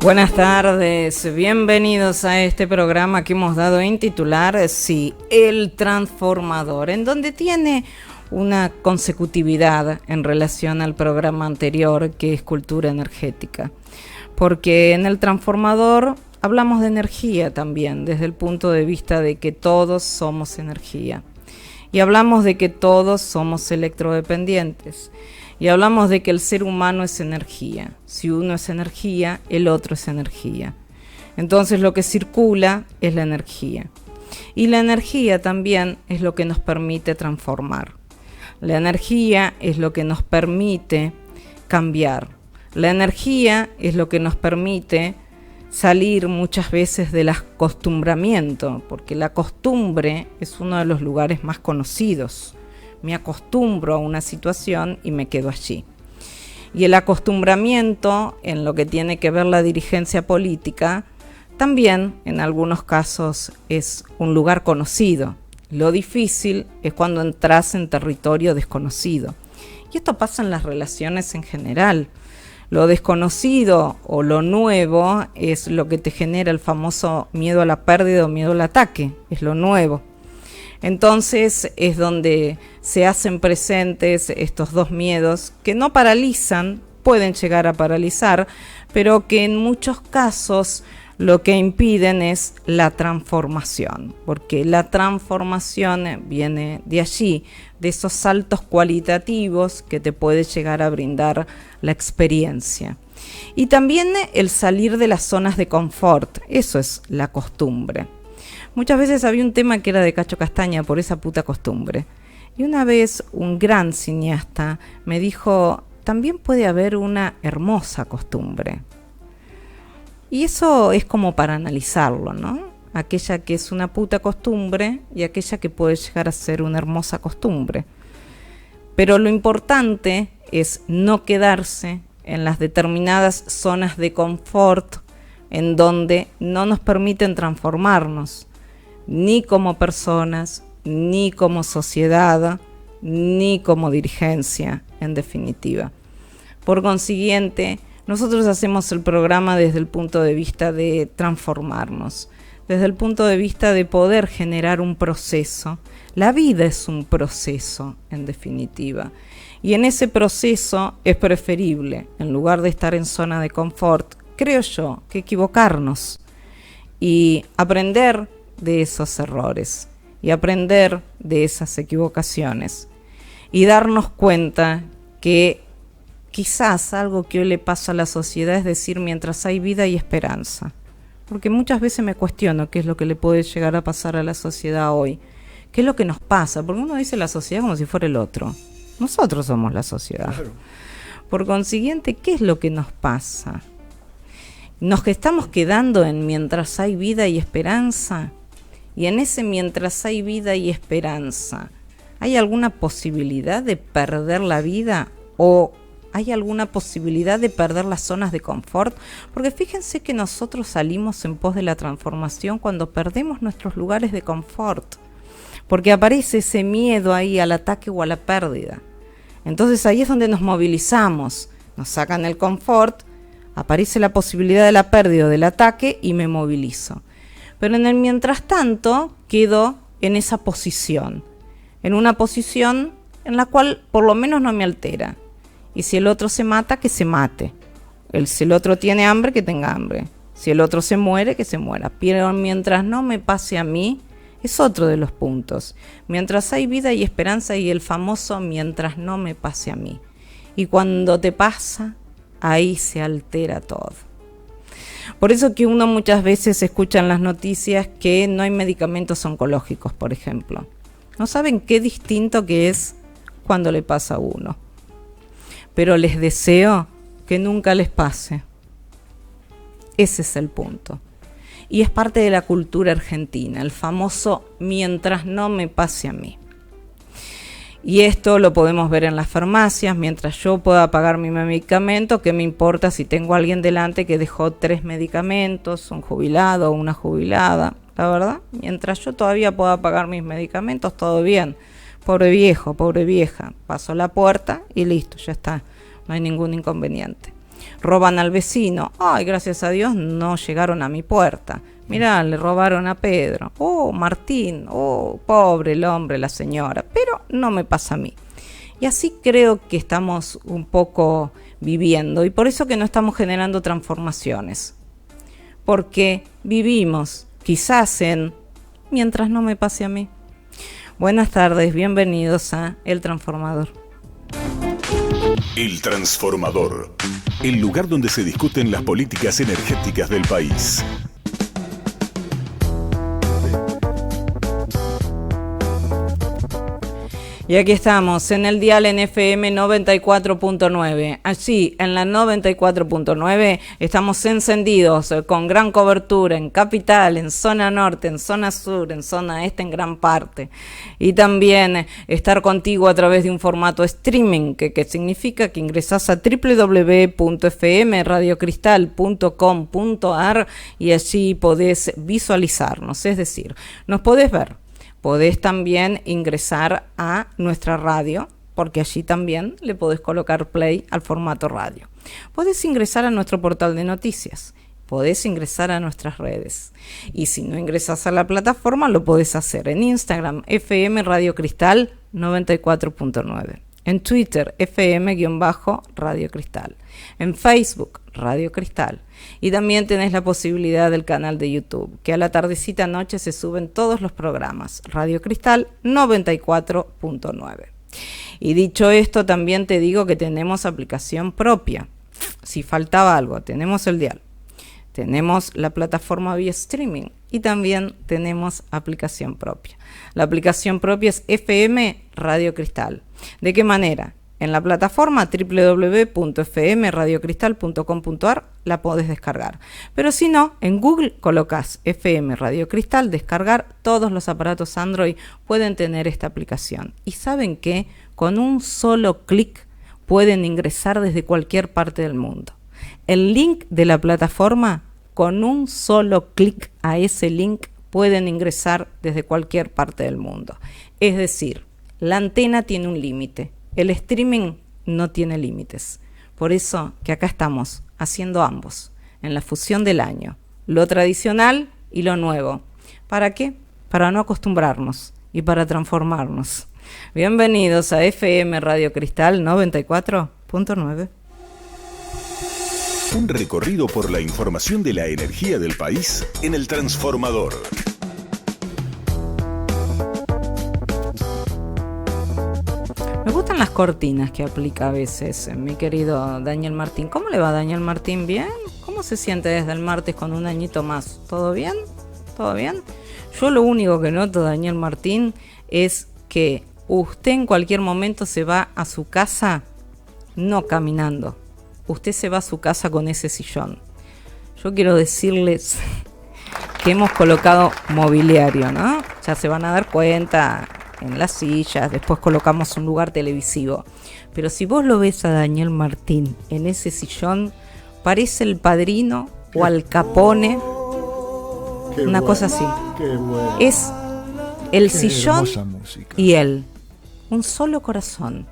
Buenas tardes, bienvenidos a este programa que hemos dado en titular, sí, El Transformador, en donde tiene una consecutividad en relación al programa anterior, que es Cultura Energética. Porque en El Transformador hablamos de energía también, desde el punto de vista de que todos somos energía. Y hablamos de que todos somos electrodependientes. Y hablamos de que el ser humano es energía. Si uno es energía, el otro es energía. Entonces lo que circula es la energía. Y la energía también es lo que nos permite transformar. La energía es lo que nos permite cambiar. La energía es lo que nos permite salir muchas veces del acostumbramiento, porque la costumbre es uno de los lugares más conocidos. Me acostumbro a una situación y me quedo allí. Y el acostumbramiento, en lo que tiene que ver la dirigencia política, también en algunos casos es un lugar conocido. Lo difícil es cuando entras en territorio desconocido. Y esto pasa en las relaciones en general. Lo desconocido o lo nuevo es lo que te genera el famoso miedo a la pérdida o miedo al ataque. Es lo nuevo. Entonces es donde se hacen presentes estos dos miedos que no paralizan, pueden llegar a paralizar, pero que en muchos casos lo que impiden es la transformación, porque la transformación viene de allí, de esos saltos cualitativos que te puede llegar a brindar la experiencia. Y también el salir de las zonas de confort, eso es la costumbre. Muchas veces había un tema que era de Cacho Castaña por esa puta costumbre. Y una vez un gran cineasta me dijo, también puede haber una hermosa costumbre. Y eso es como para analizarlo, ¿no? Aquella que es una puta costumbre y aquella que puede llegar a ser una hermosa costumbre. Pero lo importante es no quedarse en las determinadas zonas de confort en donde no nos permiten transformarnos, ni como personas, ni como sociedad, ni como dirigencia, en definitiva. Por consiguiente, nosotros hacemos el programa desde el punto de vista de transformarnos, desde el punto de vista de poder generar un proceso. La vida es un proceso, en definitiva. Y en ese proceso es preferible, en lugar de estar en zona de confort, creo yo, que equivocarnos y aprender de esos errores y aprender de esas equivocaciones y darnos cuenta que quizás algo que hoy le pasa a la sociedad es decir, mientras hay vida hay esperanza, porque muchas veces me cuestiono qué es lo que le puede llegar a pasar a la sociedad hoy, qué es lo que nos pasa, porque uno dice la sociedad como si fuera el otro, nosotros somos la sociedad. Claro. Por consiguiente, ¿qué es lo que nos pasa? ¿Nos estamos quedando en mientras hay vida y esperanza? Y en ese mientras hay vida y esperanza, ¿hay alguna posibilidad de perder la vida o hay alguna posibilidad de perder las zonas de confort? Porque fíjense que nosotros salimos en pos de la transformación cuando perdemos nuestros lugares de confort, porque aparece ese miedo ahí al ataque o a la pérdida. Entonces ahí es donde nos movilizamos, nos sacan el confort, aparece la posibilidad de la pérdida o del ataque y me movilizo. Pero en el mientras tanto quedo en esa posición, en una posición en la cual por lo menos no me altera. Y si el otro se mata, que se mate. Si el otro tiene hambre, que tenga hambre. Si el otro se muere, que se muera. Pero mientras no me pase a mí, es otro de los puntos. Mientras hay vida y esperanza y el famoso mientras no me pase a mí. Y cuando te pasa, ahí se altera todo. Por eso que uno muchas veces escucha en las noticias que no hay medicamentos oncológicos, por ejemplo. No saben qué distinto que es cuando le pasa a uno. Pero les deseo que nunca les pase. Ese es el punto. Y es parte de la cultura argentina, el famoso mientras no me pase a mí. Y esto lo podemos ver en las farmacias, mientras yo pueda pagar mi medicamento, ¿qué me importa si tengo a alguien delante que dejó 3 medicamentos, un jubilado o una jubilada? La verdad, mientras yo todavía pueda pagar mis medicamentos, todo bien. Pobre viejo, pobre vieja, paso la puerta y listo, ya está, no hay ningún inconveniente. Roban al vecino. Ay, gracias a Dios no llegaron a mi puerta. Mirá, le robaron a Pedro. Oh, Martín. Oh, pobre el hombre, la señora. Pero no me pasa a mí. Y así creo que estamos un poco viviendo. Y por eso que no estamos generando transformaciones. Porque vivimos quizás en mientras no me pase a mí. Buenas tardes, bienvenidos a El Transformador. El Transformador, el lugar donde se discuten las políticas energéticas del país. Y aquí estamos, en el dial en FM 94.9. Allí, en la 94.9, estamos encendidos con gran cobertura en Capital, en zona norte, en zona sur, en zona este en gran parte. Y también estar contigo a través de un formato streaming, que significa que ingresás a www.fmradiocristal.com.ar y allí podés visualizarnos, es decir, nos podés ver. Podés también ingresar a nuestra radio, porque allí también le podés colocar play al formato radio. Podés ingresar a nuestro portal de noticias, podés ingresar a nuestras redes. Y si no ingresas a la plataforma, lo podés hacer en Instagram, FM Radio Cristal 94.9. En Twitter, FM-Radio Cristal. En Facebook, Radio Cristal. Y también tenés la posibilidad del canal de YouTube, que a la tardecita noche se suben todos los programas. Radio Cristal 94.9. Y dicho esto, también te digo que tenemos aplicación propia. Si faltaba algo, tenemos el dial. Tenemos la plataforma vía streaming y también tenemos aplicación propia. La aplicación propia es FM Radio Cristal. ¿De qué manera? En la plataforma www.fmradiocristal.com.ar la podés descargar. Pero si no, en Google colocas FM Radio Cristal, descargar. Todos los aparatos Android pueden tener esta aplicación. Y ¿saben qué? Con un solo clic pueden ingresar desde cualquier parte del mundo. El link de la plataforma, con un solo clic a ese link pueden ingresar desde cualquier parte del mundo. Es decir, la antena tiene un límite. El streaming no tiene límites. Por eso que acá estamos haciendo ambos, en la fusión del año, lo tradicional y lo nuevo. ¿Para qué? Para no acostumbrarnos y para transformarnos. Bienvenidos a FM Radio Cristal 94.9. Un recorrido por la información de la energía del país en El Transformador. Me gustan las cortinas que aplica a veces mi querido Daniel Martín. ¿Cómo le va, Daniel Martín? ¿Bien? ¿Cómo se siente desde el martes con un añito más? ¿Todo bien? ¿Todo bien? Yo lo único que noto, Daniel Martín, es que usted en cualquier momento se va a su casa no caminando. Usted se va a su casa con ese sillón. Yo quiero decirles que hemos colocado mobiliario, ¿no? Ya se van a dar cuenta en las sillas, después colocamos un lugar televisivo. Pero si vos lo ves a Daniel Martín en ese sillón, parece El Padrino o Al Capone, una cosa así. Es el sillón y él, un solo corazón.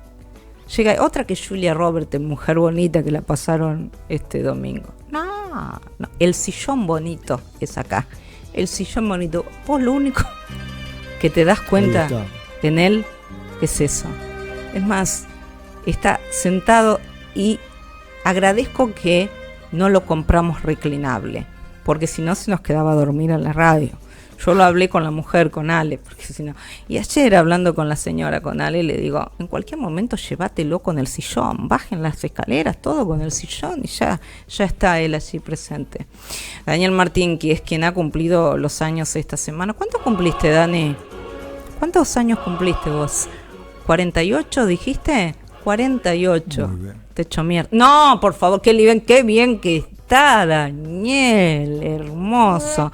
Llega otra que Julia Roberts, mujer bonita que la pasaron este domingo. No, el sillón bonito es acá. El sillón bonito. Vos lo único que te das cuenta en él es eso. Es más, está sentado y agradezco que no lo compramos reclinable, porque si no se nos quedaba a dormir en la radio. Yo lo hablé con la mujer, con Ale, porque si no. Y ayer hablando con la señora, con Ale, le digo, en cualquier momento llévatelo con el sillón, bajen las escaleras, todo con el sillón y ya está él allí presente. Daniel Martín, que es quien ha cumplido los años esta semana. ¿Cuántos cumpliste, Dani? ¿Cuántos años cumpliste vos? ¿48 dijiste? 48. Muy bien. Te echo mierda. No, por favor, qué bien que está Daniel, hermoso.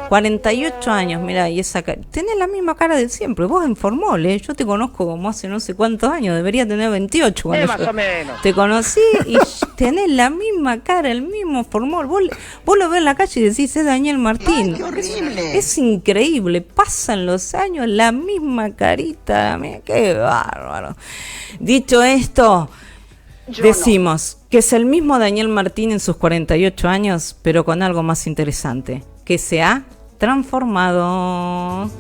48 años, mira, y esa cara. Tenés la misma cara de siempre. Vos en Formol, yo te conozco como hace no sé cuántos años. Debería tener 28 cuando más o menos. Te conocí y tenés la misma cara, el mismo Formol. Vos lo ves en la calle y decís, es Daniel Martín. ¡Ay, qué horrible! Es increíble. Pasan los años, la misma carita. Mira, qué bárbaro. Dicho esto, Decimos que es el mismo Daniel Martín en sus 48 años, pero con algo más interesante, que se ha transformado.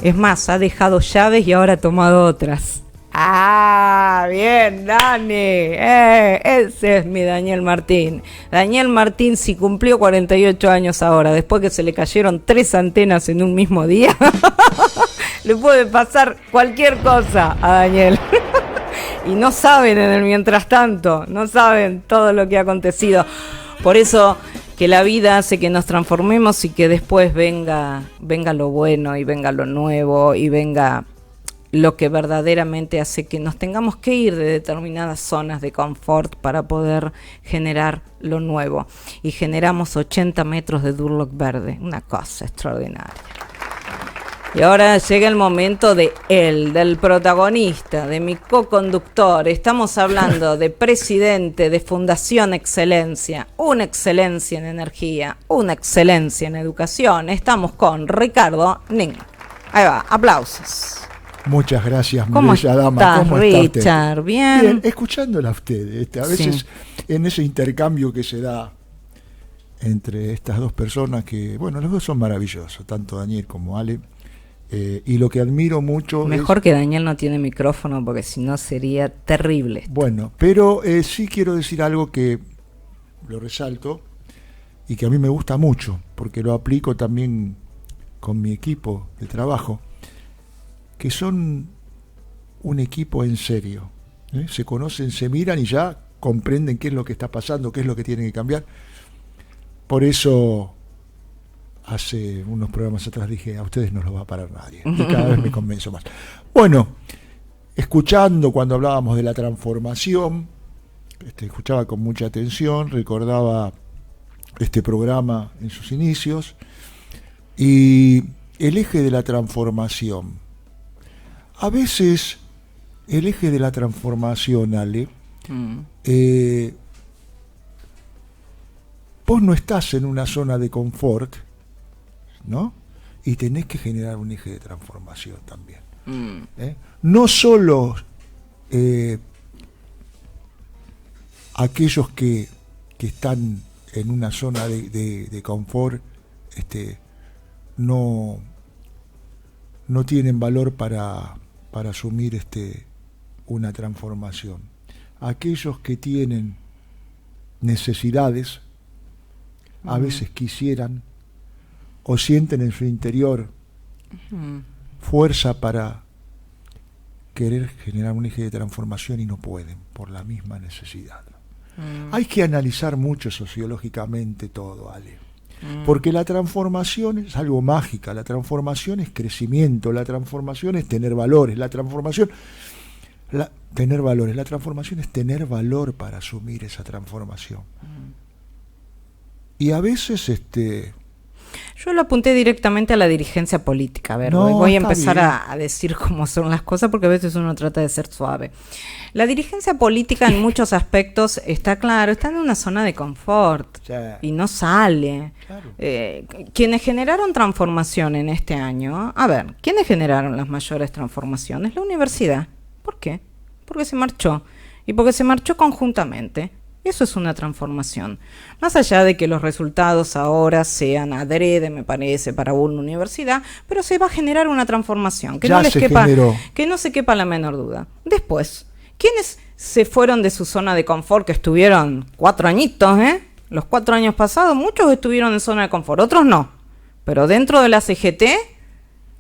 Es más, ha dejado llaves y ahora ha tomado otras. ¡Ah! Bien, Dani. Ese es mi Daniel Martín. Daniel Martín, si cumplió 48 años ahora, después que se le cayeron 3 antenas en un mismo día, le puede pasar cualquier cosa a Daniel. Y no saben en el mientras tanto, no saben todo lo que ha acontecido. Por eso que la vida hace que nos transformemos y que después venga lo bueno y venga lo nuevo y venga lo que verdaderamente hace que nos tengamos que ir de determinadas zonas de confort para poder generar lo nuevo. Y generamos 80 metros de Durlock verde, una cosa extraordinaria. Y ahora llega el momento del protagonista, de mi co-conductor. Estamos hablando de presidente de Fundación Excelencia, una excelencia en energía, una excelencia en educación. Estamos con Ricardo Nin. Ahí va, aplausos. Muchas gracias, bella dama. ¿Cómo está Richard? Usted? Bien. Bien, escuchándola a usted. A veces en ese intercambio que se da entre estas dos personas que, bueno, los dos son maravillosos, tanto Daniel como Ale. Y lo que admiro mucho Mejor que Daniel no tiene micrófono porque si no sería terrible. Bueno, pero sí quiero decir algo que lo resalto y que a mí me gusta mucho, porque lo aplico también con mi equipo de trabajo, que son un equipo en serio. Se conocen, se miran y ya comprenden qué es lo que está pasando, qué es lo que tienen que cambiar. Por eso hace unos programas atrás dije, a ustedes no los va a parar nadie. Y cada vez me convenzo más. Bueno, escuchando cuando hablábamos de la transformación, escuchaba con mucha atención, recordaba este programa en sus inicios, y el eje de la transformación. A veces el eje de la transformación, Ale, vos no estás en una zona de confort, ¿no? Y tenés que generar un eje de transformación también. No solo aquellos que están en una zona de confort no tienen valor para asumir una transformación. Aquellos que tienen necesidades, a veces quisieran o sienten en su interior fuerza para querer generar un eje de transformación y no pueden por la misma necesidad. Hay que analizar mucho sociológicamente todo, Ale, porque la transformación es algo mágica, la transformación es crecimiento, la transformación es tener valores, la transformación es tener valor para asumir esa transformación. Y a veces yo lo apunté directamente a la dirigencia política. A ver, voy a empezar a decir cómo son las cosas porque a veces uno trata de ser suave. La dirigencia política en muchos aspectos está en una zona de confort y no sale. Claro. Quienes generaron transformación en este año, ¿quiénes generaron las mayores transformaciones? La universidad. ¿Por qué? Porque se marchó y porque se marchó conjuntamente. Eso es una transformación. Más allá de que los resultados ahora sean adrede, me parece, para una universidad, pero se va a generar una transformación, que no se quepa la menor duda. Después, ¿quiénes se fueron de su zona de confort, que estuvieron 4 añitos, Los 4 años pasados, muchos estuvieron en zona de confort, otros no. Pero dentro de la CGT,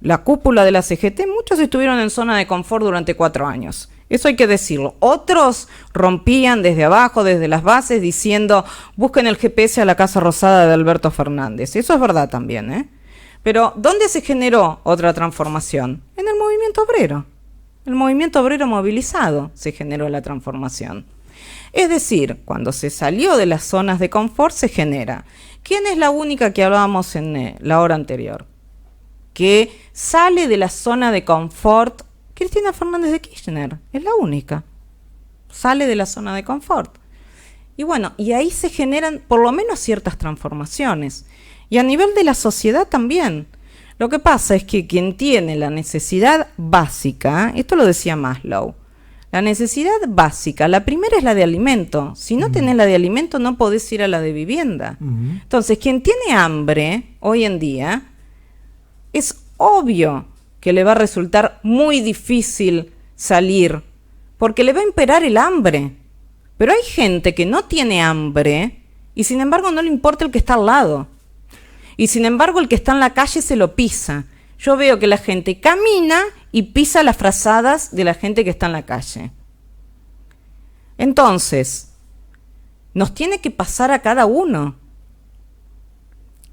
la cúpula de la CGT, muchos estuvieron en zona de confort durante 4 años. Eso hay que decirlo. Otros rompían desde abajo, desde las bases, diciendo, busquen el GPS a la Casa Rosada de Alberto Fernández. Eso es verdad también, Pero, ¿dónde se generó otra transformación? En el movimiento obrero. El movimiento obrero movilizado se generó la transformación. Es decir, cuando se salió de las zonas de confort, se genera. ¿Quién es la única que hablábamos en la hora anterior? Que sale de la zona de confort. Cristina Fernández de Kirchner es la única. Sale de la zona de confort. Y bueno, y ahí se generan por lo menos ciertas transformaciones. Y a nivel de la sociedad también. Lo que pasa es que quien tiene la necesidad básica, esto lo decía Maslow, la necesidad básica, la primera es la de alimento. Si no tenés la de alimento, no podés ir a la de vivienda. Entonces, quien tiene hambre hoy en día, es obvio que le va a resultar muy difícil salir, porque le va a imperar el hambre. Pero hay gente que no tiene hambre y sin embargo no le importa el que está al lado. Y sin embargo el que está en la calle se lo pisa. Yo veo que la gente camina y pisa las frazadas de la gente que está en la calle. Entonces, nos tiene que pasar a cada uno.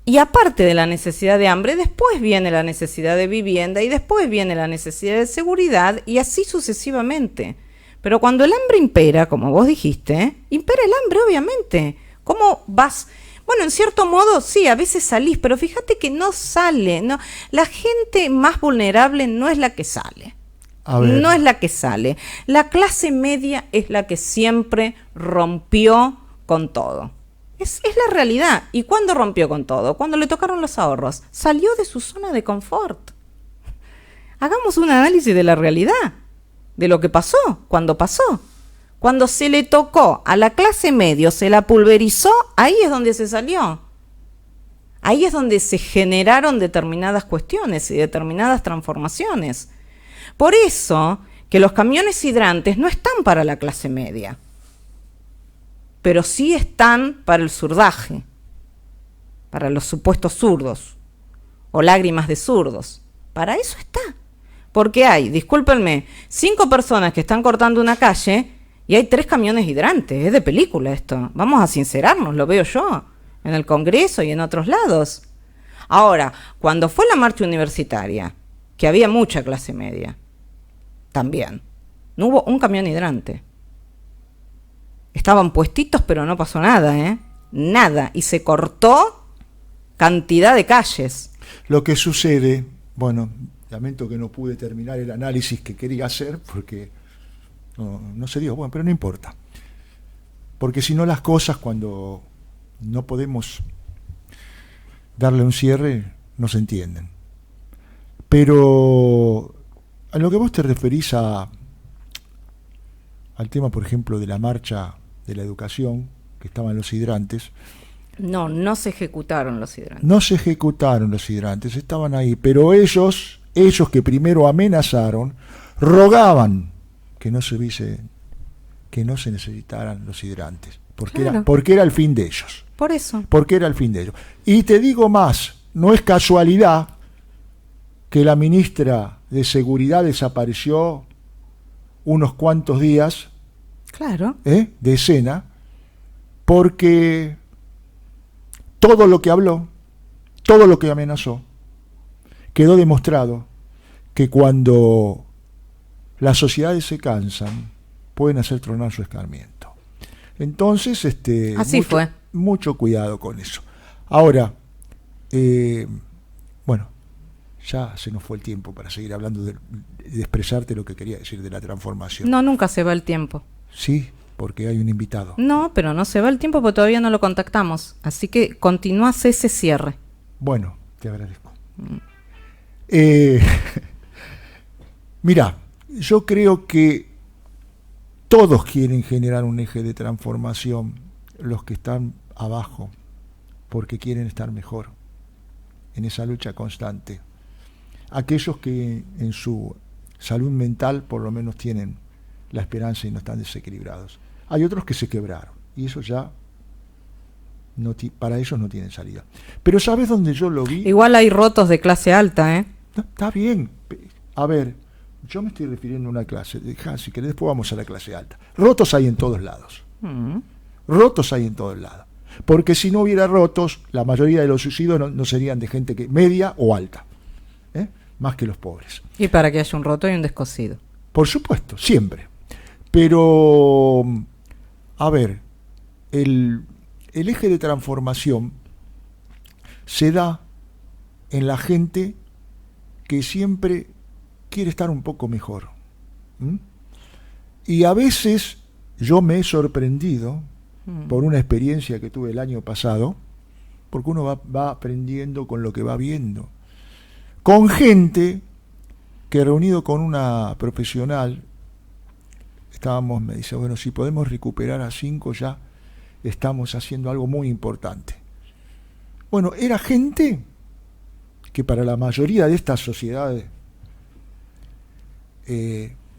Y aparte de la necesidad de hambre, después viene la necesidad de vivienda y después viene la necesidad de seguridad y así sucesivamente. Pero cuando el hambre impera, como vos dijiste, impera el hambre, obviamente. ¿Cómo vas? Bueno, en cierto modo, sí, a veces salís, pero fíjate que no sale. No. La gente más vulnerable no es la que sale. No es la que sale. La clase media es la que siempre rompió con todo. Es la realidad. ¿Y cuándo rompió con todo? Cuando le tocaron los ahorros. Salió de su zona de confort. Hagamos un análisis de la realidad, de lo que pasó, cuando pasó. Cuando se le tocó a la clase media, se la pulverizó, ahí es donde se salió. Ahí es donde se generaron determinadas cuestiones y determinadas transformaciones. Por eso que los camiones hidrantes no están para la clase media, pero sí están para el zurdaje, para los supuestos zurdos o lágrimas de zurdos. Para eso está. Porque hay, discúlpenme, 5 personas que están cortando una calle y hay 3 camiones hidrantes. Es de película esto. Vamos a sincerarnos, lo veo yo, en el Congreso y en otros lados. Ahora, cuando fue la marcha universitaria, que había mucha clase media, también, no hubo un camión hidrante. Estaban puestitos, pero no pasó nada, ¿eh? Nada. Y se cortó cantidad de calles. Lo que sucede, bueno, lamento que no pude terminar el análisis que quería hacer porque no se dio, bueno, pero no importa. Porque si no las cosas, cuando no podemos darle un cierre, no se entienden. Pero a lo que vos te referís al tema, por ejemplo, de la marcha de la educación, que estaban los hidrantes. No se ejecutaron los hidrantes. No se ejecutaron los hidrantes, estaban ahí, pero ellos que primero amenazaron, rogaban que no se necesitaran los hidrantes, porque, claro, porque era el fin de ellos. Por eso. Porque era el fin de ellos. Y te digo más, no es casualidad que la ministra de Seguridad desapareció unos cuantos días, claro, de escena, porque todo lo que habló, todo lo que amenazó, quedó demostrado que cuando las sociedades se cansan, pueden hacer tronar su escarmiento. Entonces, así fue. Mucho cuidado con eso. Ahora, bueno, ya se nos fue el tiempo para seguir hablando de expresarte lo que quería decir de la transformación. No, nunca se va el tiempo. Sí, porque hay un invitado. No, pero no se va el tiempo porque todavía no lo contactamos. Así que continúas ese cierre. Bueno, te agradezco. Mira, yo creo que todos quieren generar un eje de transformación, los que están abajo, porque quieren estar mejor en esa lucha constante. Aquellos que en su salud mental por lo menos tienen la esperanza y no están desequilibrados. Hay otros que se quebraron y eso ya para ellos no tienen salida. Pero ¿sabes dónde yo lo vi? Igual hay rotos de clase alta, ¿eh? No, está bien. A ver, yo me estoy refiriendo a una clase. Si querés, después vamos a la clase alta. Rotos hay en todos lados. Rotos hay en todos lados. Porque si no hubiera rotos, la mayoría de los suicidios no serían de gente media o alta. Más que los pobres. Y para que haya un roto y un descosido. Por supuesto, siempre. Pero, a ver, el eje de transformación se da en la gente que siempre quiere estar un poco mejor. Y a veces yo me he sorprendido por una experiencia que tuve el año pasado, porque uno va aprendiendo con lo que va viendo. con gente que reunido con una profesional, me dice, bueno, si podemos recuperar a 5 ya estamos haciendo algo muy importante. Bueno, era gente que para la mayoría de estas sociedades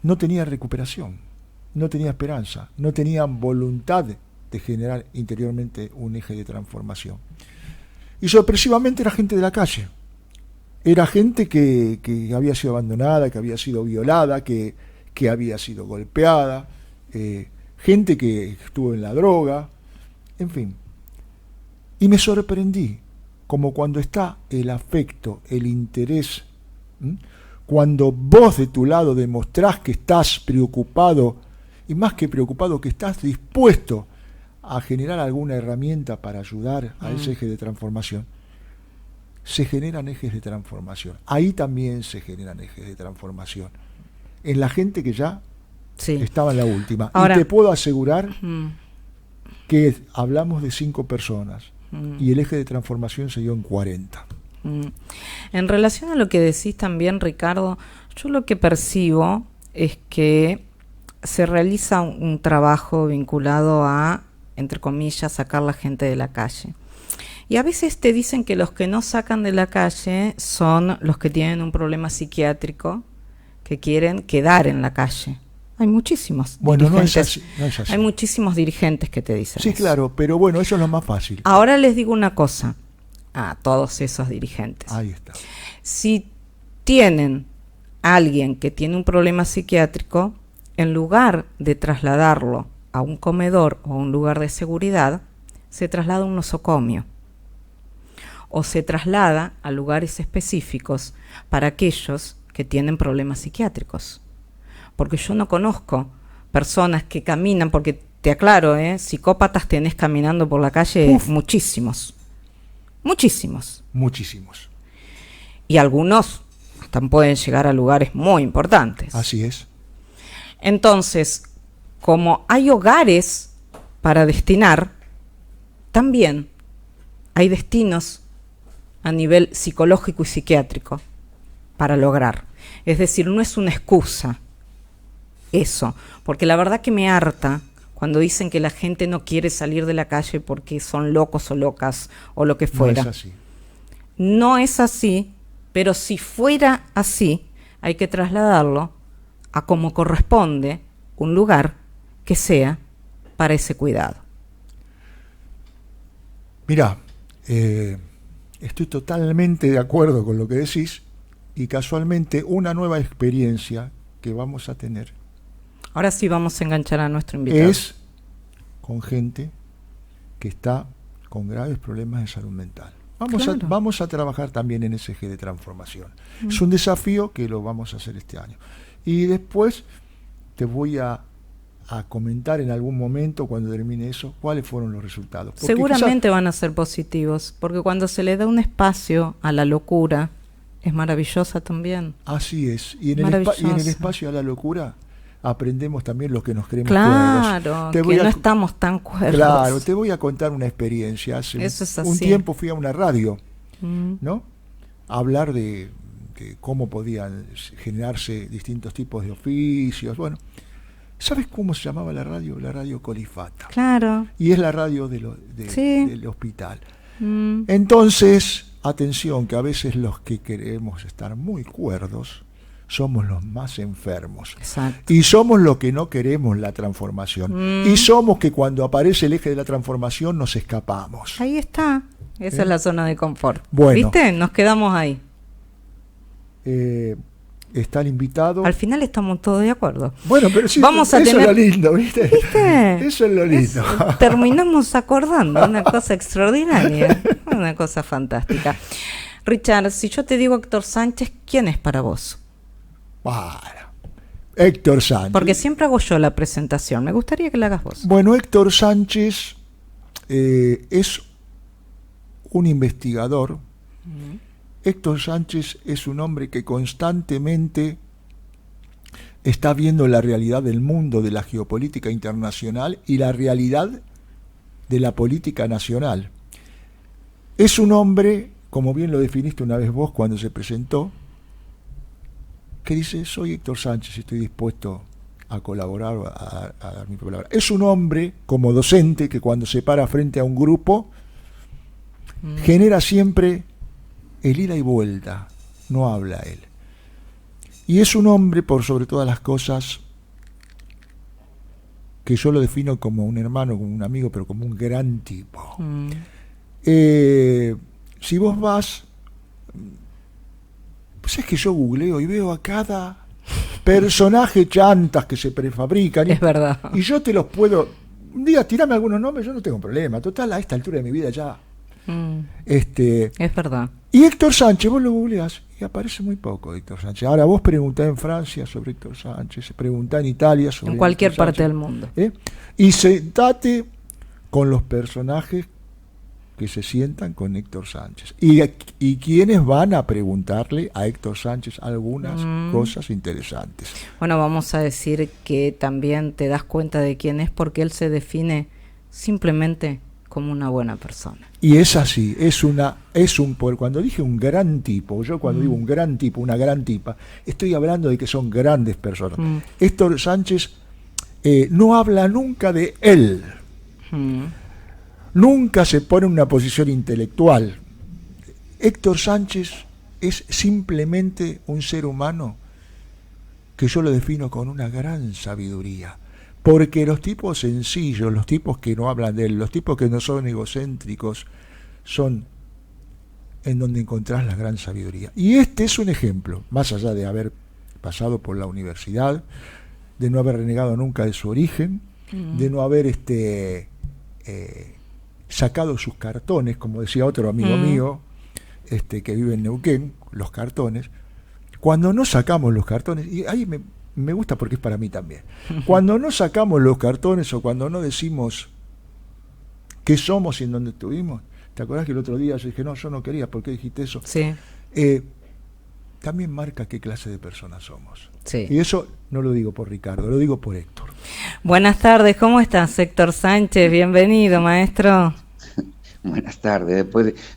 no tenía recuperación, no tenía esperanza, no tenían voluntad de generar interiormente un eje de transformación. Y sorpresivamente era gente de la calle, era gente que había sido abandonada, que había sido violada, que había sido golpeada, gente que estuvo en la droga, en fin. Y me sorprendí, como cuando está el afecto, el interés, cuando vos de tu lado demostrás que estás preocupado, y más que preocupado, que estás dispuesto a generar alguna herramienta para ayudar a ese eje de transformación, se generan ejes de transformación. Ahí también se generan ejes de transformación. En la gente que ya estaba en la última. Ahora, y te puedo asegurar que hablamos de 5 personas y el eje de transformación se dio en 40. En relación a lo que decís también, Ricardo, yo lo que percibo es que se realiza un trabajo vinculado a, entre comillas, sacar la gente de la calle. Y a veces te dicen que los que no sacan de la calle son los que tienen un problema psiquiátrico, que quieren quedar en la calle. Hay muchísimos dirigentes. No es así. Hay muchísimos dirigentes que te dicen sí, eso. Claro, pero bueno, eso es lo más fácil. Ahora les digo una cosa a todos esos dirigentes. Ahí está. Si tienen a alguien que tiene un problema psiquiátrico, en lugar de trasladarlo a un comedor o a un lugar de seguridad, se traslada a un nosocomio. O se traslada a lugares específicos para aquellos que tienen problemas psiquiátricos. Porque yo no conozco personas que caminan, porque te aclaro, psicópatas tenés caminando por la calle muchísimos. Y algunos hasta pueden llegar a lugares muy importantes. Así es. Entonces, como hay hogares para destinar, también hay destinos a nivel psicológico y psiquiátrico para lograr. Es decir, no es una excusa eso, porque la verdad que me harta cuando dicen que la gente no quiere salir de la calle porque son locos o locas o lo que fuera. No es así. No es así, pero si fuera así, hay que trasladarlo a como corresponde un lugar que sea para ese cuidado. Mirá, estoy totalmente de acuerdo con lo que decís y casualmente una nueva experiencia que vamos a tener. Ahora sí vamos a enganchar a nuestro invitado. Es con gente que está con graves problemas de salud mental. Vamos a trabajar también en ese eje de transformación. Es un desafío que lo vamos a hacer este año. Y después te voy a comentar en algún momento, cuando termine eso, cuáles fueron los resultados. Porque seguramente van a ser positivos, porque cuando se le da un espacio a la locura, es maravillosa también. Así es. Y en el espacio a la locura aprendemos también los que nos creemos cuerdos. Claro, que no estamos tan cuerdos. Claro, te voy a contar una experiencia. Hace un tiempo fui a una radio, ¿no? A hablar de cómo podían generarse distintos tipos de oficios. Bueno, ¿sabes cómo se llamaba la radio? La radio Colifata. Claro. Y es la radio del hospital. Entonces, atención, que a veces los que queremos estar muy cuerdos somos los más enfermos. Exacto. Y somos los que no queremos la transformación. Y somos que cuando aparece el eje de la transformación nos escapamos. Ahí está. Esa es la zona de confort. Bueno, ¿viste? Nos quedamos ahí. Está el invitado. Al final estamos todos de acuerdo. Bueno, pero sí, vamos a eso tener... es lo lindo, ¿viste? ¿Viste? Eso es lo lindo. Terminamos acordando, una cosa extraordinaria, una cosa fantástica. Richard, si yo te digo Héctor Sánchez, ¿quién es para vos? Bueno, Héctor Sánchez. Porque siempre hago yo la presentación, me gustaría que la hagas vos. Bueno, Héctor Sánchez es un investigador. Héctor Sánchez es un hombre que constantemente está viendo la realidad del mundo, de la geopolítica internacional y la realidad de la política nacional. Es un hombre, como bien lo definiste una vez vos cuando se presentó, que dice: soy Héctor Sánchez y estoy dispuesto a colaborar, a dar mi palabra. Es un hombre, como docente, que cuando se para frente a un grupo, genera siempre el ida y vuelta, no habla él. Y es un hombre, por sobre todas las cosas, que yo lo defino como un hermano, como un amigo, pero como un gran tipo. Si vos vas, pues es que yo googleo y veo a cada personaje chantas que se prefabrican. Es verdad. Y yo te los puedo... Un día tirame algunos nombres, yo no tengo problema. Total, a esta altura de mi vida ya... Es verdad. Y Héctor Sánchez, vos lo googleás y aparece muy poco Héctor Sánchez. Ahora vos preguntá en Francia sobre Héctor Sánchez, preguntá en Italia sobre en cualquier Héctor parte Sánchez, del mundo. Y sentate con los personajes que se sientan con Héctor Sánchez. Y quienes van a preguntarle a Héctor Sánchez algunas cosas interesantes. Bueno, vamos a decir que también te das cuenta de quién es porque él se define simplemente como una buena persona. Y es así, cuando dije un gran tipo, yo cuando digo un gran tipo, una gran tipa, estoy hablando de que son grandes personas. Héctor Sánchez no habla nunca de él. Nunca se pone en una posición intelectual. Héctor Sánchez es simplemente un ser humano que yo lo defino con una gran sabiduría. Porque los tipos sencillos, los tipos que no hablan de él, los tipos que no son egocéntricos, son en donde encontrás la gran sabiduría. Y este es un ejemplo, más allá de haber pasado por la universidad, de no haber renegado nunca de su origen, de no haber sacado sus cartones, como decía otro amigo mío, que vive en Neuquén, los cartones. Cuando no sacamos los cartones, y ahí me gusta porque es para mí también, cuando no sacamos los cartones o cuando no decimos qué somos y en dónde estuvimos, ¿te acordás que el otro día yo dije, no, yo no quería, ¿por qué dijiste eso? Sí. También marca qué clase de personas somos. Sí. Y eso no lo digo por Ricardo, lo digo por Héctor. Buenas tardes, ¿cómo estás, Héctor Sánchez? Bienvenido, maestro. Buenas tardes,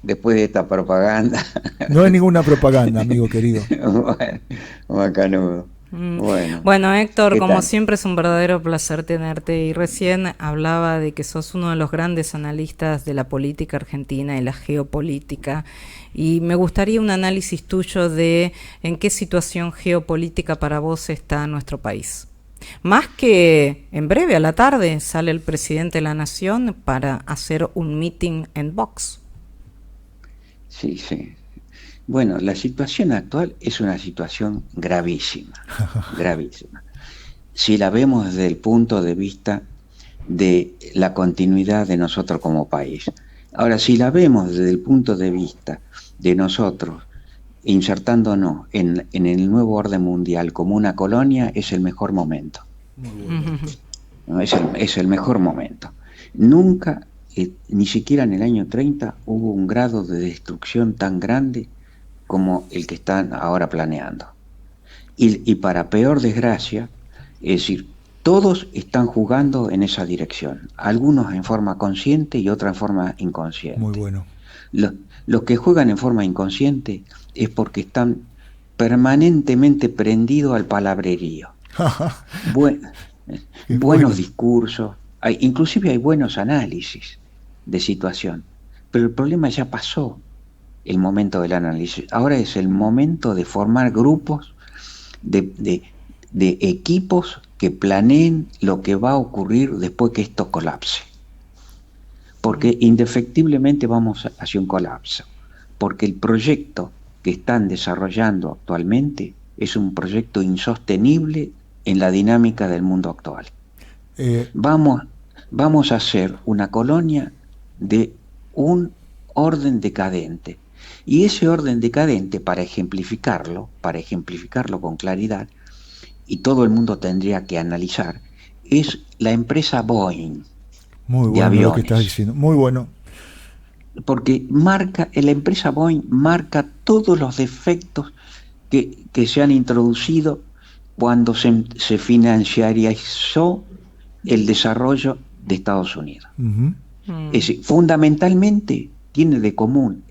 después de esta propaganda. No es ninguna propaganda, amigo querido. Bueno, bacanudo. Bueno, Héctor, como tal? siempre es un verdadero placer tenerte y recién hablaba de que sos uno de los grandes analistas de la política argentina y la geopolítica y me gustaría un análisis tuyo de en qué situación geopolítica para vos está nuestro país. Más que en breve a la tarde sale el presidente de la Nación para hacer un meeting en Vox. Sí. Bueno, la situación actual es una situación gravísima, gravísima. Si la vemos desde el punto de vista de la continuidad de nosotros como país. Ahora, si la vemos desde el punto de vista de nosotros insertándonos en el nuevo orden mundial como una colonia, es el mejor momento. No, es el mejor momento. Nunca, ni siquiera en el año 30, hubo un grado de destrucción tan grande como el que están ahora planeando. Y para peor desgracia, es decir, todos están jugando en esa dirección, algunos en forma consciente y otros en forma inconsciente. Muy bueno. Los que juegan en forma inconsciente es porque están permanentemente prendidos al palabrerío. Buenos discursos, inclusive hay buenos análisis de situación, pero el problema ya pasó. El momento del análisis. Ahora es el momento de formar grupos de equipos que planeen lo que va a ocurrir después que esto colapse. Porque indefectiblemente vamos hacia un colapso. Porque el proyecto que están desarrollando actualmente es un proyecto insostenible en la dinámica del mundo actual. Vamos a ser una colonia de un orden decadente. Y ese orden decadente, para ejemplificarlo con claridad, y todo el mundo tendría que analizar, es la empresa Boeing. Muy bueno aviones. Lo que estás diciendo, muy bueno. Porque la empresa Boeing marca todos los defectos que se han introducido cuando se financiarizó el desarrollo de Estados Unidos. Es decir, fundamentalmente tiene de común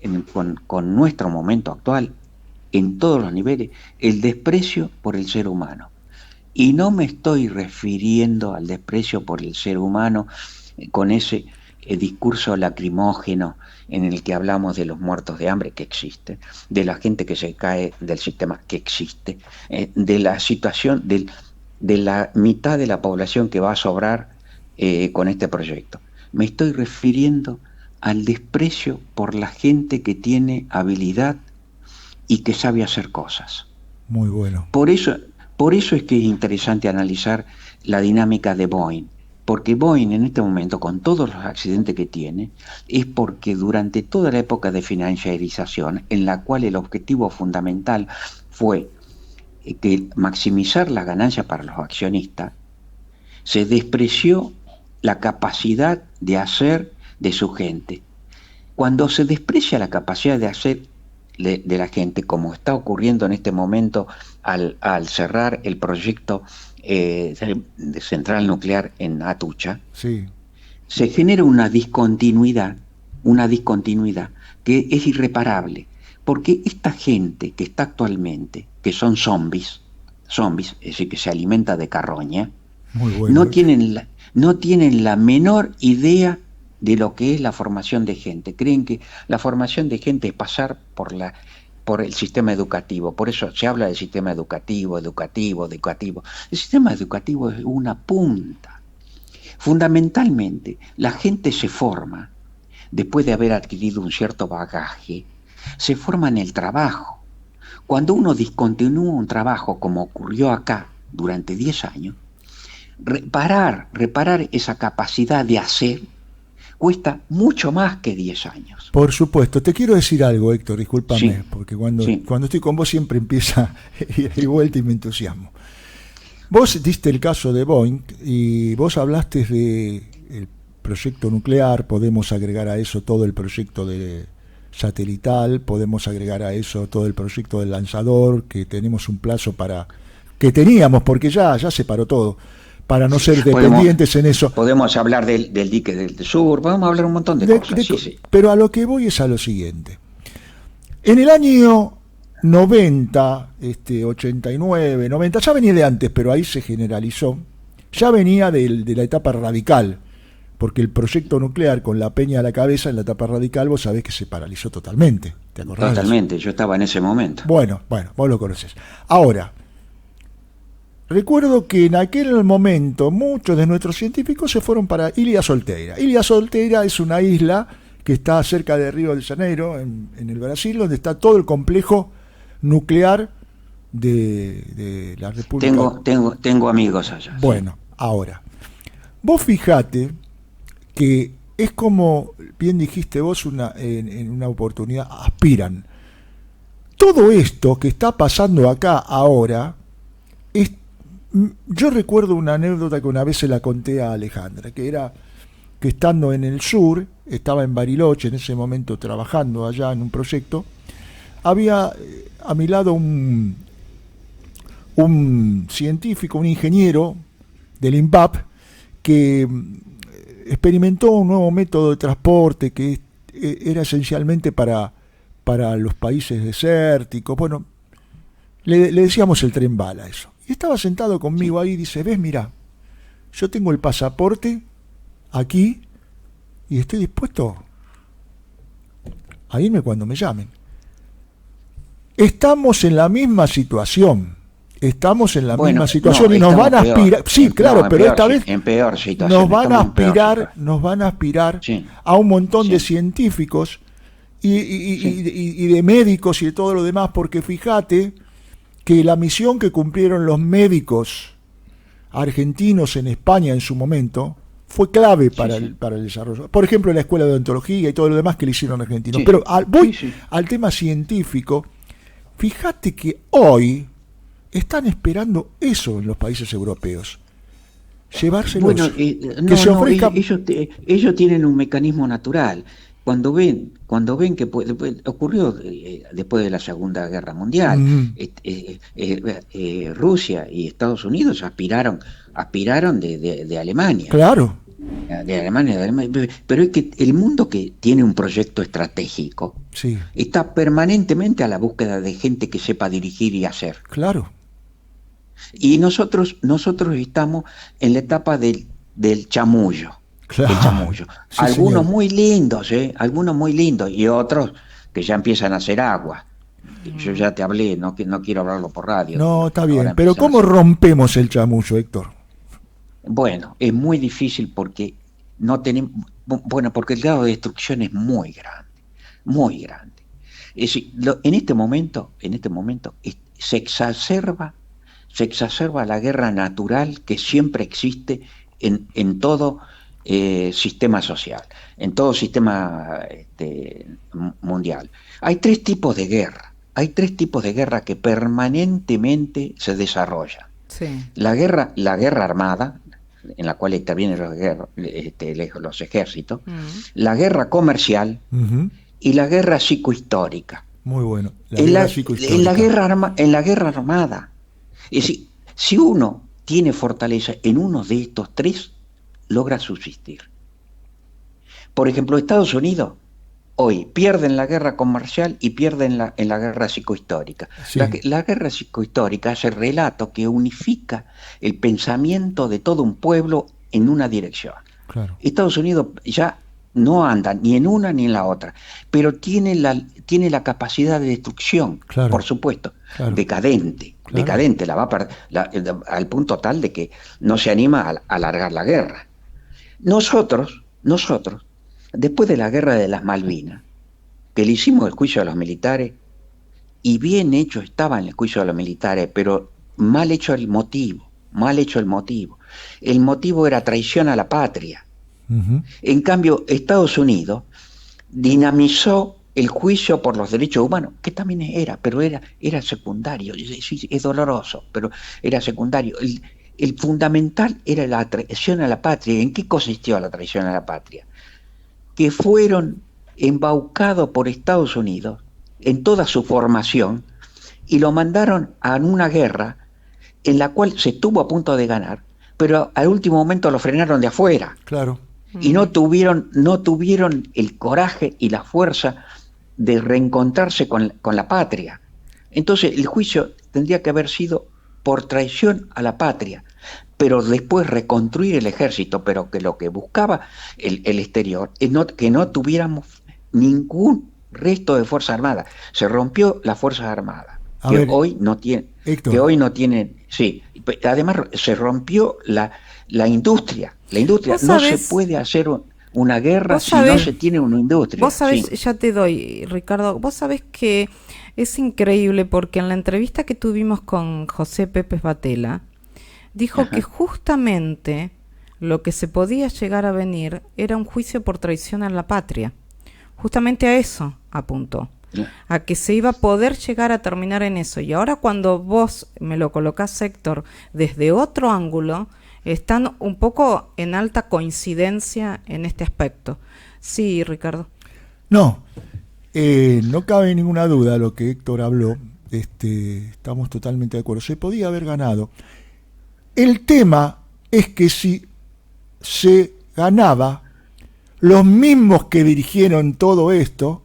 con nuestro momento actual en todos los niveles el desprecio por el ser humano. Y no me estoy refiriendo al desprecio por el ser humano con ese discurso lacrimógeno en el que hablamos de los muertos de hambre, que existe, de la gente que se cae del sistema, que existe, de la situación de la mitad de la población que va a sobrar con este proyecto. Me estoy refiriendo al desprecio por la gente que tiene habilidad y que sabe hacer cosas. Muy bueno. Por eso es que es interesante analizar la dinámica de Boeing, porque Boeing en este momento, con todos los accidentes que tiene, es porque durante toda la época de financiarización, en la cual el objetivo fundamental fue que maximizar la ganancia para los accionistas, se despreció la capacidad de hacer de su gente. Cuando se desprecia la capacidad de hacer de la gente, como está ocurriendo en este momento al cerrar el proyecto de central nuclear en Atucha, sí, se genera una discontinuidad que es irreparable, porque esta gente que está actualmente, que son zombies, es decir, que se alimenta de carroña, muy bueno. no tienen la menor idea de lo que es la formación de gente. Creen que la formación de gente es pasar por el sistema educativo. Por eso se habla del sistema educativo. El sistema educativo es una punta. Fundamentalmente, la gente se forma, después de haber adquirido un cierto bagaje, se forma en el trabajo. Cuando uno discontinúa un trabajo, como ocurrió acá durante 10 años, reparar esa capacidad de hacer cuesta mucho más que 10 años. Por supuesto. Te quiero decir algo, Héctor, discúlpame, sí, porque cuando estoy con vos siempre empieza ir y vuelta y me entusiasmo. Vos diste el caso de Boeing y vos hablaste del proyecto nuclear, podemos agregar a eso todo el proyecto de satelital, podemos agregar a eso todo el proyecto del lanzador, que tenemos un plazo que teníamos, porque ya se paró todo, para no ser dependientes en eso. Podemos hablar del dique del sur, podemos hablar un montón de cosas. Sí. Pero a lo que voy es a lo siguiente. En el año 90, 89, 90, ya venía de antes, pero ahí se generalizó, ya venía de la etapa radical, porque el proyecto nuclear con la Peña a la cabeza en la etapa radical, vos sabés que se paralizó totalmente. ¿Te acordás? Totalmente, yo estaba en ese momento. Bueno, vos lo conocés. Ahora, recuerdo que en aquel momento muchos de nuestros científicos se fueron para Ilha Solteira. Ilha Solteira es una isla que está cerca de Río de Janeiro, en el Brasil, donde está todo el complejo nuclear de la República. Tengo amigos allá. Bueno, ahora, vos fijate que es como, bien dijiste vos en una oportunidad, aspiran. Todo esto que está pasando acá ahora yo recuerdo una anécdota que una vez se la conté a Alejandra, que era que estando en el sur, estaba en Bariloche en ese momento trabajando allá en un proyecto, había a mi lado un científico, un ingeniero del INVAP, que experimentó un nuevo método de transporte que era esencialmente para los países desérticos. Bueno, le decíamos el tren bala eso. Y estaba sentado conmigo ahí y dice, ves, mira, yo tengo el pasaporte aquí y estoy dispuesto a irme cuando me llamen. Estamos en la misma situación. Y nos van a aspirar, pero esta vez en peor situación, nos van a aspirar sí, a un montón de científicos y de médicos y de todo lo demás, porque fíjate que la misión que cumplieron los médicos argentinos en España en su momento fue clave para el desarrollo. Por ejemplo, la escuela de odontología y todo lo demás que le hicieron argentinos. Sí. Pero al tema científico, fíjate que hoy están esperando eso en los países europeos. Llevárselos. Bueno, se ofrezca... ellos tienen un mecanismo natural. Cuando ven que ocurrió después de la Segunda Guerra Mundial, Rusia y Estados Unidos aspiraron de Alemania. Claro. pero es que el mundo que tiene un proyecto estratégico Sí, está permanentemente a la búsqueda de gente que sepa dirigir y hacer. claro, Y nosotros estamos en la etapa del chamullo, claro. el chamullo. Sí, Algunos señor. muy lindos, algunos muy lindos, y otros que ya empiezan a hacer agua. Yo ya te hablé, no, que no quiero hablarlo por radio. No, está Ahora bien, pero empiezan a ¿cómo hacer. rompemos el chamullo, Héctor? Bueno, es muy difícil porque no tenemos, bueno, porque el grado de destrucción es muy grande, muy grande. Es decir, en este momento se exacerba la guerra natural que siempre existe en todo sistema social, en todo sistema mundial. Hay tres tipos de guerra, hay tres tipos de guerra que permanentemente se desarrollan. Sí. La guerra armada, en la cual intervienen los ejércitos, la guerra comercial Ujú. y la guerra psicohistórica. Muy bueno. La En guerra la, psicohistórica. en la guerra armada, es decir, si uno tiene fortaleza en uno de estos tres, logra subsistir. Por ejemplo, Estados Unidos hoy pierde en la guerra comercial y pierde en la guerra psicohistórica. Sí. La guerra psicohistórica es el relato que unifica el pensamiento de todo un pueblo en una dirección. Claro. Estados Unidos ya no anda ni en una ni en la otra, pero tiene la capacidad de destrucción, Claro. por supuesto, Claro. decadente, Claro. decadente, la va a al punto tal de que no se anima a alargar la guerra. Nosotros, después de la guerra de las Malvinas, que le hicimos el juicio a los militares, y bien hecho estaba en el juicio de los militares, pero mal hecho el motivo, mal hecho el motivo. El motivo era traición a la patria. Ujú. En cambio, Estados Unidos dinamizó el juicio por los derechos humanos, que también pero era secundario. Sí, es doloroso, pero era secundario. El fundamental era la traición a la patria. ¿En qué consistió la traición a la patria? Que fueron embaucados por Estados Unidos en toda su formación y lo mandaron a una guerra en la cual se estuvo a punto de ganar, pero al último momento lo frenaron de afuera. Claro. Y no tuvieron el coraje y la fuerza de reencontrarse con la patria. Entonces el juicio tendría que haber sido por traición a la patria, pero después reconstruir el ejército, pero que lo que buscaba el exterior es que no tuviéramos ningún resto de Fuerza Armada. Se rompió las Fuerzas Armadas, Héctor, hoy no tienen, sí, además se rompió la industria. La industria, no se puede hacer una guerra si no se tiene una industria. Vos sabés, sí. ya te doy, Ricardo, vos sabés que es increíble porque en la entrevista que tuvimos con José Pepe Batela, dijo que justamente lo que se podía llegar a venir era un juicio por traición a la patria. Justamente a eso apuntó, a que se iba a poder llegar a terminar en eso. Y ahora cuando vos me lo colocás, Héctor, desde otro ángulo, están un poco en alta coincidencia en este aspecto. Sí, Ricardo. No, no cabe ninguna duda lo que Héctor habló. Estamos totalmente de acuerdo. Se podía haber ganado. El tema es que si se ganaba, los mismos que dirigieron todo esto,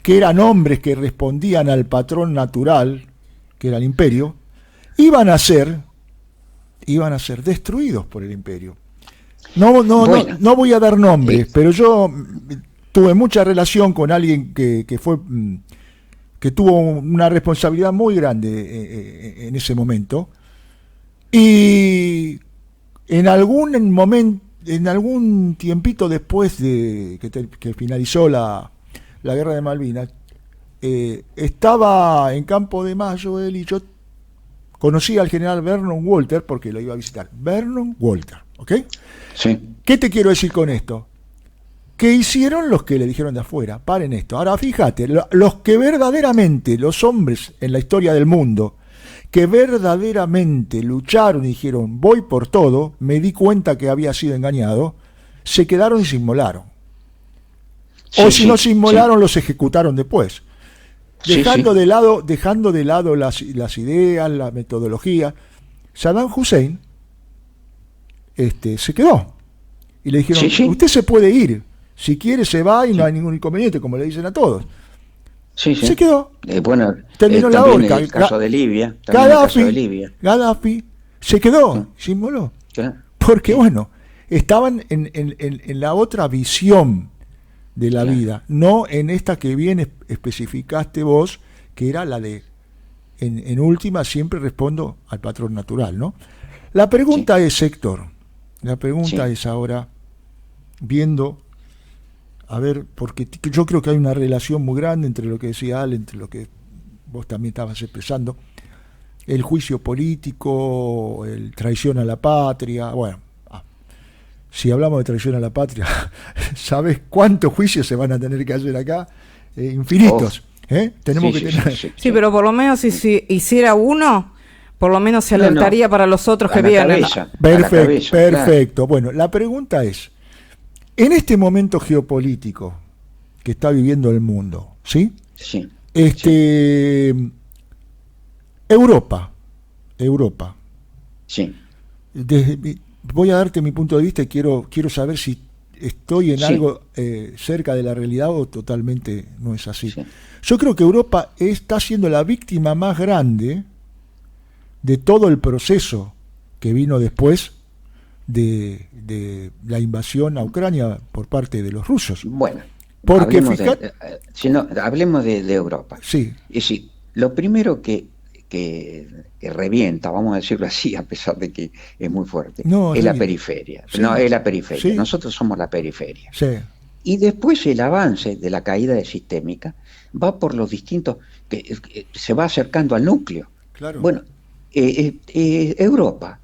que eran hombres que respondían al patrón natural, que era el imperio, iban a ser destruidos por el imperio. No voy a dar nombres, pero yo tuve mucha relación con alguien que tuvo una responsabilidad muy grande en ese momento, y en algún momento, en algún tiempito después de que finalizó la guerra de Malvinas, estaba en Campo de Mayo él, y yo conocí al general Vernon Walter porque lo iba a visitar. Vernon Walter, ¿ok? Sí. ¿Qué te quiero decir con esto? ¿Qué hicieron los que le dijeron de afuera? Paren esto. Ahora fíjate, los que verdaderamente, los hombres en la historia del mundo, que verdaderamente lucharon y dijeron voy por todo, me di cuenta que había sido engañado, se quedaron y se inmolaron. O si no se inmolaron, los ejecutaron después. Dejando de lado las ideas, la metodología. Saddam Hussein se quedó. Y le dijeron, Sí, sí. usted se puede ir, si quiere se va y no hay ningún inconveniente, como le dicen a todos. Sí, sí. Se quedó. Bueno, Terminó la también horca. el caso de Libia. También el caso de Libia. Gaddafi se quedó, se inmoló. Claro. Porque bueno, estaban en la otra visión de la vida, no en esta que bien especificaste vos, que era la de, en última siempre respondo al patrón natural, ¿no? La pregunta es, Héctor, la pregunta es ahora, viendo, a ver, porque yo creo que hay una relación muy grande entre lo que decía Ale, entre lo que vos también estabas expresando, el juicio político, el traición a la patria, bueno, si hablamos de traición a la patria, ¿sabes cuántos juicios se van a tener que hacer acá? Infinitos. Tenemos que tener... Sí, pero por lo menos si hiciera uno, por lo menos se alertaría para los otros que vienen. Perfecto. Claro. Bueno, la pregunta es, en este momento geopolítico que está viviendo el mundo, ¿sí? Sí. Europa. Sí. Voy a darte mi punto de vista y quiero saber si estoy en algo cerca de la realidad o totalmente no es así. Sí. Yo creo que Europa está siendo la víctima más grande de todo el proceso que vino después de la invasión a Ucrania por parte de los rusos. Bueno, porque hablemos de Europa. Sí. Es decir, lo primero que revienta, vamos a decirlo así, a pesar de que es muy fuerte, es la periferia. Sí. No, es la periferia. Sí. Nosotros somos la periferia. Sí. Y después el avance de la caída de sistémica va por los distintos, que se va acercando al núcleo. Claro. Bueno, Europa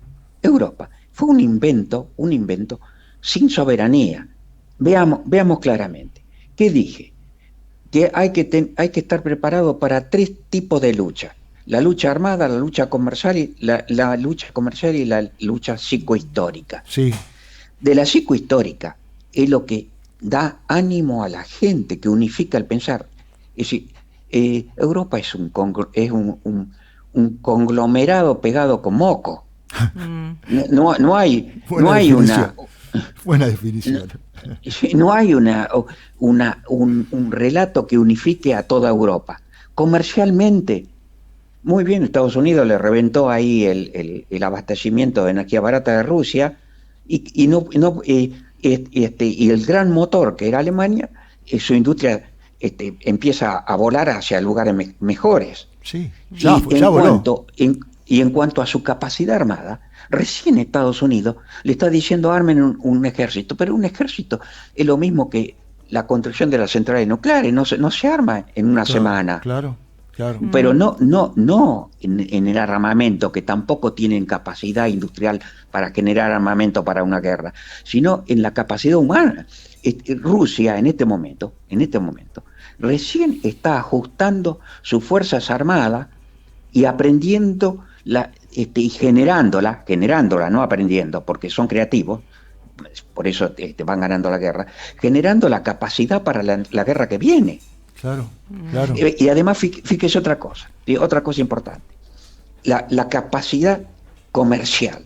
fue un invento sin soberanía. Veamos claramente. ¿Qué dije? Que hay que estar preparado para 3 tipos de lucha: la lucha armada, la lucha comercial y la lucha psicohistórica. Sí. De la psicohistórica es lo que da ánimo a la gente, que unifica el pensar. Es decir, Europa es un conglomerado pegado con moco. No hay una... Buena definición. No hay un relato que unifique a toda Europa. Comercialmente, muy bien, Estados Unidos le reventó ahí el abastecimiento de energía barata de Rusia y el gran motor que era Alemania, su industria empieza a volar hacia lugares mejores. Sí, ya voló. Y en cuanto a su capacidad armada, recién Estados Unidos le está diciendo armen un ejército, pero un ejército es lo mismo que la construcción de las centrales nucleares, no se arma en una semana. Claro. Pero no en el armamento, que tampoco tienen capacidad industrial para generar armamento para una guerra, sino en la capacidad humana. Rusia en este momento, recién está ajustando sus fuerzas armadas y aprendiendo y generándola, no aprendiendo, porque son creativos, por eso van ganando la guerra, generando la capacidad para la guerra que viene. Claro. Y además, fíjese otra cosa importante, la capacidad comercial,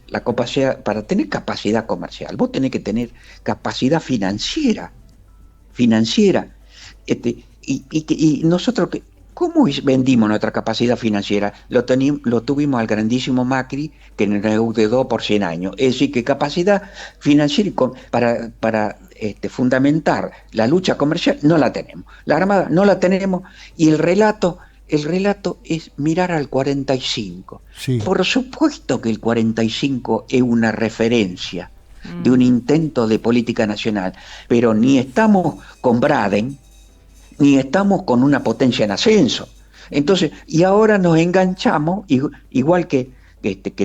para tener capacidad comercial, vos tenés que tener capacidad financiera, y nosotros, ¿cómo vendimos nuestra capacidad financiera? Lo tuvimos al grandísimo Macri, que nos endeudó por 100 años. Es decir, que capacidad financiera para fundamentar la lucha comercial no la tenemos. La Armada no la tenemos, y el relato es mirar al 45. Sí. Por supuesto que el 45 es una referencia de un intento de política nacional, pero ni estamos con Braden, ni estamos con una potencia en ascenso. Entonces, y ahora nos enganchamos, igual que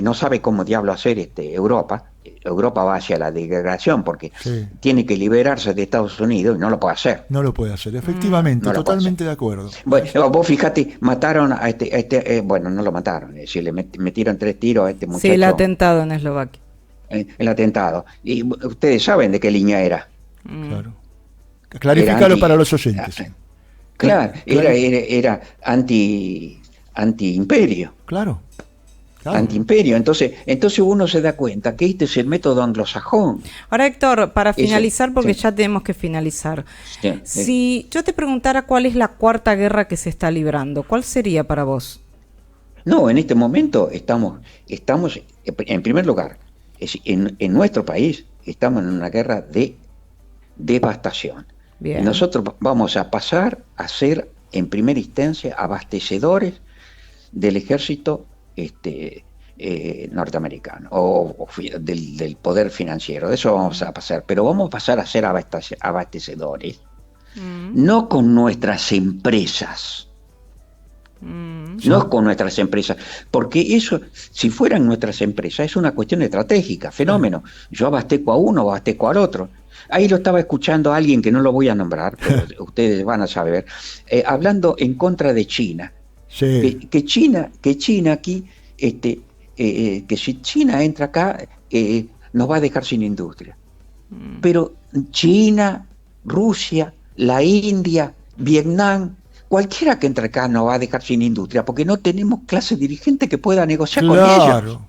no sabe cómo diablo hacer Europa va hacia la degradación, porque tiene que liberarse de Estados Unidos y no lo puede hacer. No lo puede hacer, efectivamente, totalmente de acuerdo. Bueno, vos fíjate, mataron a bueno, no lo mataron, es decir, le metieron 3 tiros a este muchacho. Sí, el atentado en Eslovaquia. El atentado. Y ustedes saben de qué línea era. Claro. Clarifícalo para los oyentes. Claro, era anti-imperio. Claro. Claro. Antiimperio. Entonces uno se da cuenta que este es el método anglosajón. Ahora, Héctor, para Eso, finalizar, porque sí. ya tenemos que finalizar. Sí. Si yo te preguntara cuál es la cuarta guerra que se está librando, ¿cuál sería para vos? No, en este momento estamos en primer lugar, en nuestro país, estamos en una guerra de devastación. Bien. Y nosotros vamos a pasar a ser, en primera instancia, abastecedores del ejército norteamericano o del poder financiero. De eso vamos a pasar, pero vamos a pasar a ser abastecedores, no con nuestras empresas. No con nuestras empresas, porque eso, si fueran nuestras empresas, es una cuestión estratégica, fenómeno. Yo abastezco a uno, abastezco al otro. Ahí lo estaba escuchando a alguien que no lo voy a nombrar, pero ustedes van a saber, hablando en contra de China. Sí. Que China aquí, que si China entra acá, nos va a dejar sin industria. Pero China, Rusia, la India, Vietnam, cualquiera que entre acá nos va a dejar sin industria, porque no tenemos clase dirigente que pueda negociar con ellos.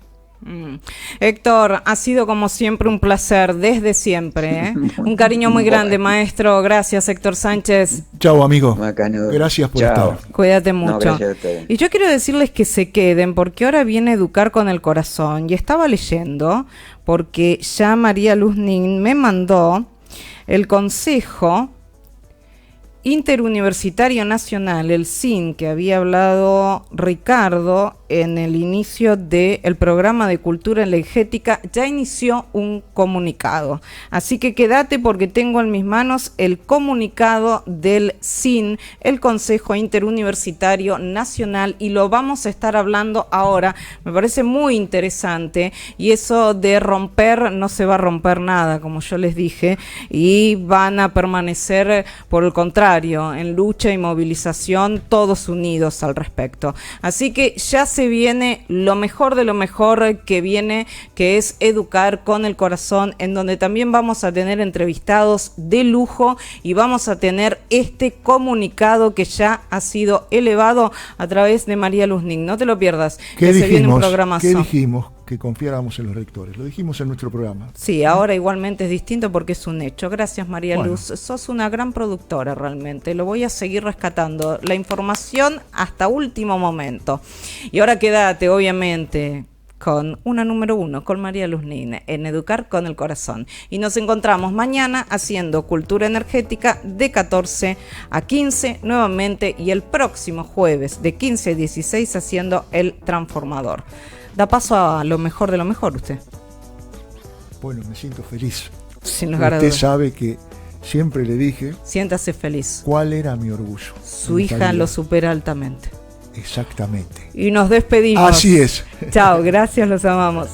Héctor, ha sido como siempre un placer, desde siempre, ¿eh? Un cariño muy grande, maestro. Gracias, Héctor Sánchez. Chau, amigo. Bacano. Gracias por Chao. estar. Cuídate No, mucho. gracias a ustedes. Y yo quiero decirles que se queden, porque ahora viene Educar con el Corazón. Y estaba leyendo, porque ya María Luz Nin me mandó el Consejo Interuniversitario Nacional, el CIN, que había hablado Ricardo en el inicio del programa de cultura energética, ya inició un comunicado. Así que quédate, porque tengo en mis manos el comunicado del CIN, el Consejo Interuniversitario Nacional, y lo vamos a estar hablando ahora. Me parece muy interesante, y eso de romper, no se va a romper nada, como yo les dije, y van a permanecer, por el contrario, en lucha y movilización, todos unidos al respecto. Así que ya se viene lo mejor de lo mejor que viene, que es Educar con el Corazón, en donde también vamos a tener entrevistados de lujo y vamos a tener este comunicado que ya ha sido elevado a través de María Luz Nin. No te lo pierdas, que se viene un programazo. ¿Qué dijimos? Que confiáramos en los rectores. Lo dijimos en nuestro programa. Sí, ahora igualmente es distinto porque es un hecho. Gracias, María Bueno. Luz. Sos una gran productora realmente. Lo voy a seguir rescatando. La información hasta último momento. Y ahora quédate, obviamente, con una número 1, con María Luz Nin, en Educar con el Corazón. Y nos encontramos mañana haciendo Cultura Energética de 14 a 15 nuevamente, y el próximo jueves de 15 a 16 haciendo El Transformador. Da paso a lo mejor de lo mejor usted. Bueno, me siento feliz. Sin lugar a Usted dudas. sabe que siempre le dije Siéntase feliz. cuál era mi orgullo. Su en hija esta vida. lo supera altamente. Exactamente. Y nos despedimos. Así es. Chao, gracias, los amamos.